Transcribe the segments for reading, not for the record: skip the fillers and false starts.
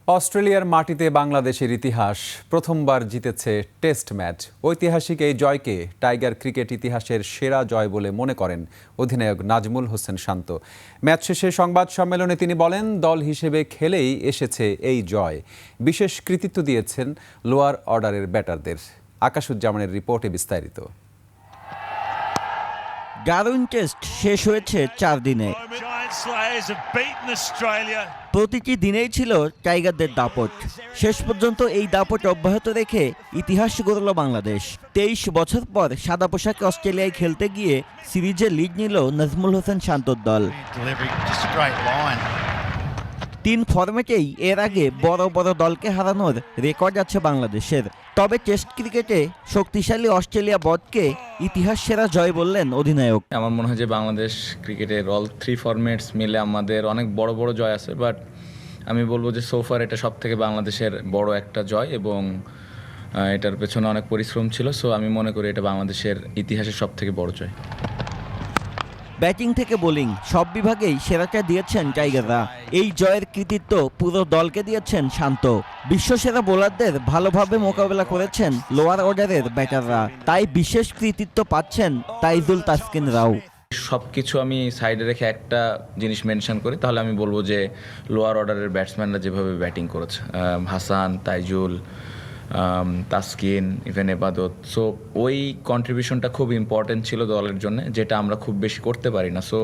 অস্ট্রেলিয়ার মাটিতে বাংলাদেশের ইতিহাস প্রথমবার জিতেছে টেস্ট ম্যাচ। ঐতিহাসিক এই জয়কে টাইগার ক্রিকেট ইতিহাসের সেরা জয় বলে মনে করেন অধিনায়ক নাজমুল হোসেন শান্ত। ম্যাচ শেষে সংবাদ সম্মেলনে তিনি বলেন, দল হিসেবে খেলেই এসেছে এই জয়। বিশেষ কৃতিত্ব দিয়েছেন লোয়ার অর্ডারের ব্যাটারদের। আকাশুজ্জামানের রিপোর্টে বিস্তারিত। ডারউইন টেস্ট শেষ হয়েছে 4 দিনে। প্রতিটি দিনেই ছিল টাইগারদের দাপট। শেষ পর্যন্ত এই দাপট অব্যাহত রেখে ইতিহাস গড়ল বাংলাদেশ। 23 বছর পর সাদা পোশাকে অস্ট্রেলিয়ায় খেলতে গিয়ে সিরিজে লিড নিল নাজমুল হোসেন শান্তর দল। 3 ফরম্যাটেই এর আগে বড় বড় দলকে হারানোর রেকর্ড আছে বাংলাদেশের। তবে টেস্ট ক্রিকেটে শক্তিশালী অস্ট্রেলিয়া বটকে ইতিহাস সেরা জয় বললেন অধিনায়ক। আমার মনে হয় যে বাংলাদেশ ক্রিকেটের অল 3 ফরম্যাটস মিলে আমাদের অনেক বড় বড় জয় আছে, বাট আমি বলবো যে সোফার এটা সব থেকে বাংলাদেশের বড় একটা জয় এবং এটার পেছনে অনেক পরিশ্রম ছিল। সো আমি মনে করি এটা বাংলাদেশের ইতিহাসের সব থেকে বড় জয়। ব্যাটিং থেকে বোলিং সব বিভাগেই সেরাটা দিয়েছেন টাইগাররা। এই জয়ের কৃতিত্ব পুরো দলকে দিয়েছেন শান্ত। বিশ্বসেরা বোলারদের ভালোভাবে মোকাবেলা করেছেন লোয়ার অর্ডারের ব্যাটাররা, তাই বিশেষ কৃতিত্ব পাচ্ছেন তাইজুল তাসকিনরাও। সব কিছু আমি সাইডে রেখে একটা জিনিস মেনশন করি, তাহলে আমি বলবো যে লোয়ার অর্ডারের ব্যাটসম্যানরা যেভাবে ব্যাটিং করেছে, হাসান, তাইজুল, তাসকিন, ইভেন এবাদত, সো ওই কন্ট্রিবিউশনটা খুব ইম্পর্টেন্ট ছিল দলের জন্য, যেটা আমরা খুব বেশি করতে পারি না। সো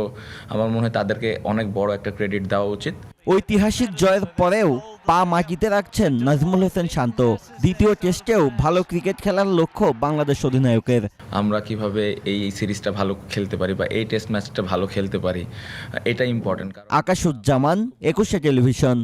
আমার মনে হয় তাদেরকে অনেক বড় একটা ক্রেডিট দেওয়া উচিত। ঐতিহাসিক জয়ের পরেও পা মাটিতে রাখছেন নাজমুল হোসেন শান্ত। দ্বিতীয় টেস্টেও ভালো ক্রিকেট খেলার লক্ষ্য বাংলাদেশ অধিনায়কের। আমরা কিভাবে এই সিরিজটা ভালো খেলতে পারি বা এই টেস্ট ম্যাচটা ভালো খেলতে পারি, এটা ইম্পর্টেন্ট। আকাশুজ্জামান, 21 টেলিভিশন।